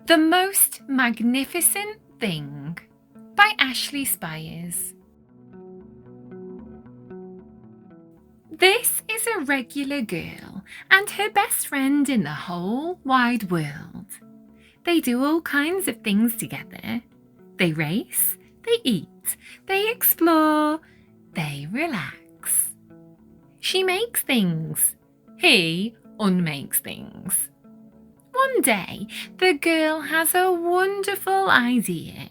The Most Magnificent Thing by Ashley Spires. This is a regular girl and her best friend in the whole wide world. They do all kinds of things together. They race, they eat, they explore, they relax. She makes things. He unmakes things. One day, the girl has a wonderful idea.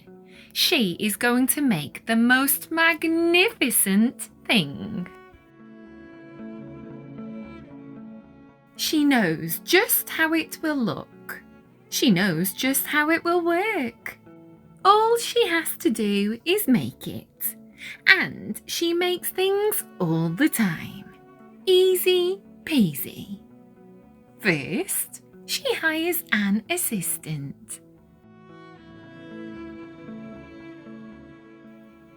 She is going to make the most magnificent thing. She knows just how it will look. She knows just how it will work. All she has to do is make it. And she makes things all the time. Easy-peasy. First, she hires an assistant.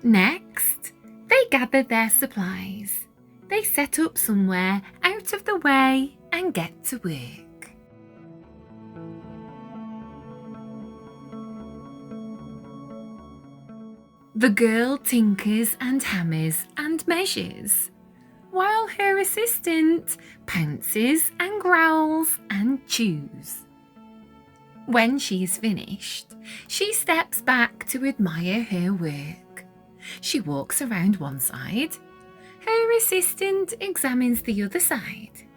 Next, they gather their supplies. They set up somewhere out of the way and get to work. The girl tinkers and hammers and measures, while her assistant pounces and growls and chews. When she's finished, she steps back to admire her work. She walks around one side. Her assistant examines the other side.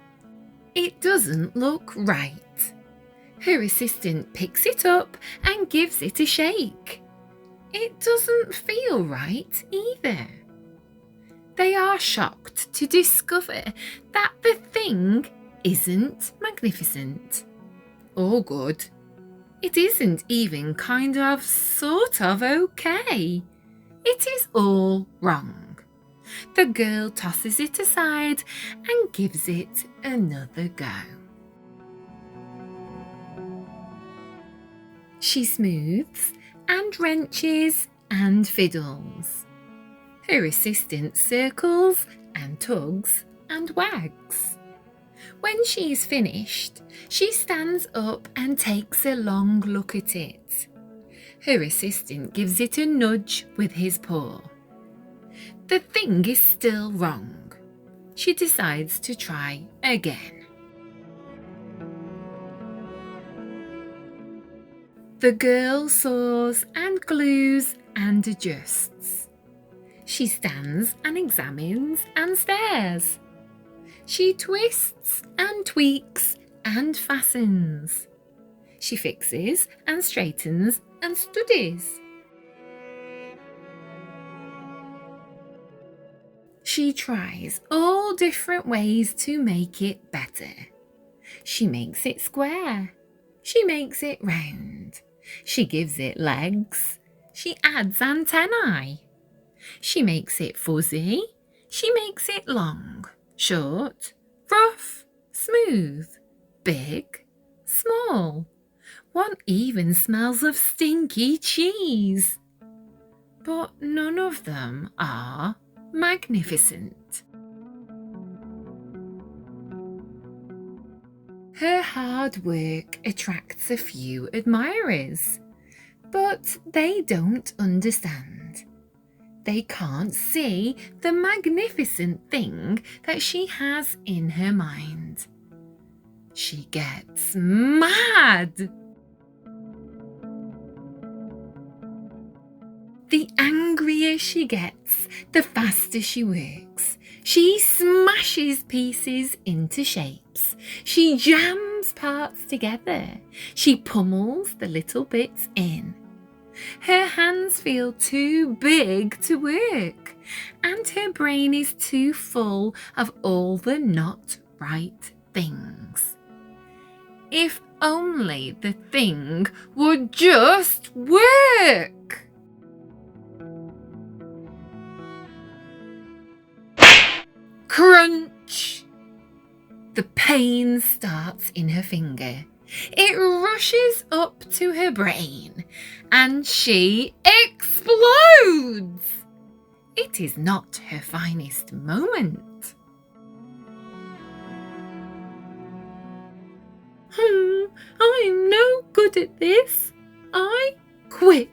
It doesn't look right. Her assistant picks it up and gives it a shake. It doesn't feel right either. They are shocked to discover that the thing isn't magnificent or good. It isn't even sort of okay. It is all wrong. The girl tosses it aside and gives it another go. She smooths and wrenches and fiddles. Her assistant circles and tugs and wags. When she's finished, she stands up and takes a long look at it. Her assistant gives it a nudge with his paw. The thing is still wrong. She decides to try again. The girl saws and glues and adjusts. She stands and examines and stares. She twists and tweaks and fastens. She fixes and straightens and studies. She tries all different ways to make it better. She makes it square. She makes it round. She gives it legs. She adds antennae. She makes it fuzzy. She makes it long, short, rough, smooth, big, small. One even smells of stinky cheese. But none of them are magnificent. Her hard work attracts a few admirers, but they don't understand. They can't see the magnificent thing that she has in her mind. She gets mad. The angrier she gets, the faster she works. She smashes pieces into shapes. She jams parts together. She pummels the little bits in. Her hands feel too big to work, and her brain is too full of all the not right things. If only the thing would just work! Crunch! The pain starts in her finger. It rushes up to her brain and she explodes. It is not her finest moment. I'm no good at this, I quit.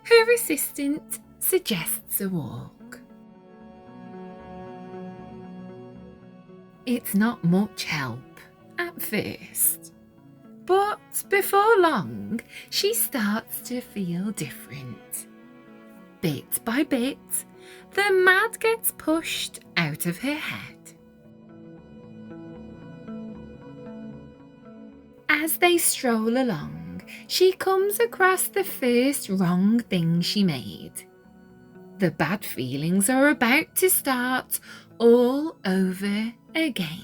Her assistant suggests a walk. It's not much help at first, but before long she starts to feel different. Bit by bit, the mad gets pushed out of her head. As they stroll along, she comes across the first wrong thing she made. The bad feelings are about to start all over again.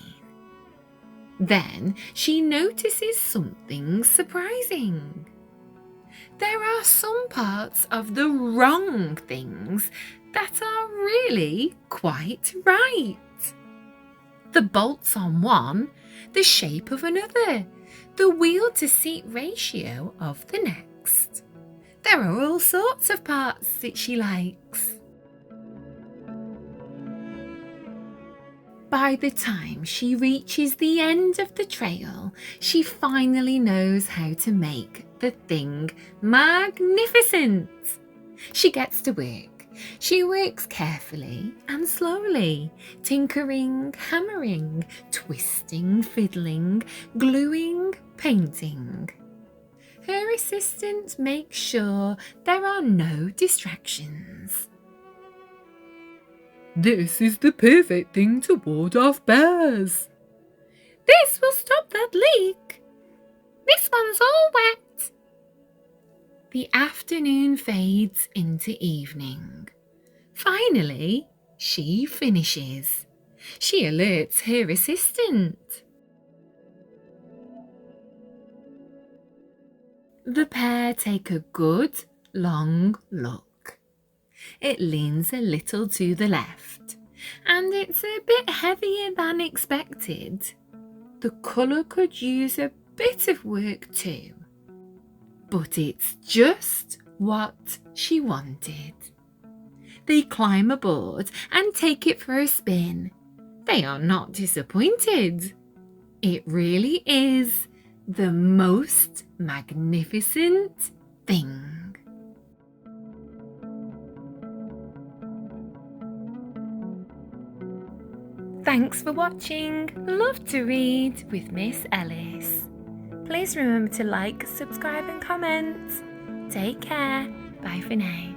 Then she notices something surprising. There are some parts of the wrong things that are really quite right. The bolts on one, the shape of another, the wheel-to-seat ratio of the next. There are all sorts of parts that she likes. By the time she reaches the end of the trail, she finally knows how to make the thing magnificent. She gets to work. She works carefully and slowly, tinkering, hammering, twisting, fiddling, gluing, painting. Her assistant makes sure there are no distractions. This is the perfect thing to ward off bears. This will stop that leak. This one's all wet. The afternoon fades into evening. Finally, she finishes. She alerts her assistant. The pair take a good, long look. It leans a little to the left, and it's a bit heavier than expected. The colour could use a bit of work too, but it's just what she wanted. They climb aboard and take it for a spin. They are not disappointed. It really is the most magnificent thing. Thanks for watching Love to Read with Miss Ellis. Please remember to like, subscribe and comment. Take care. Bye for now.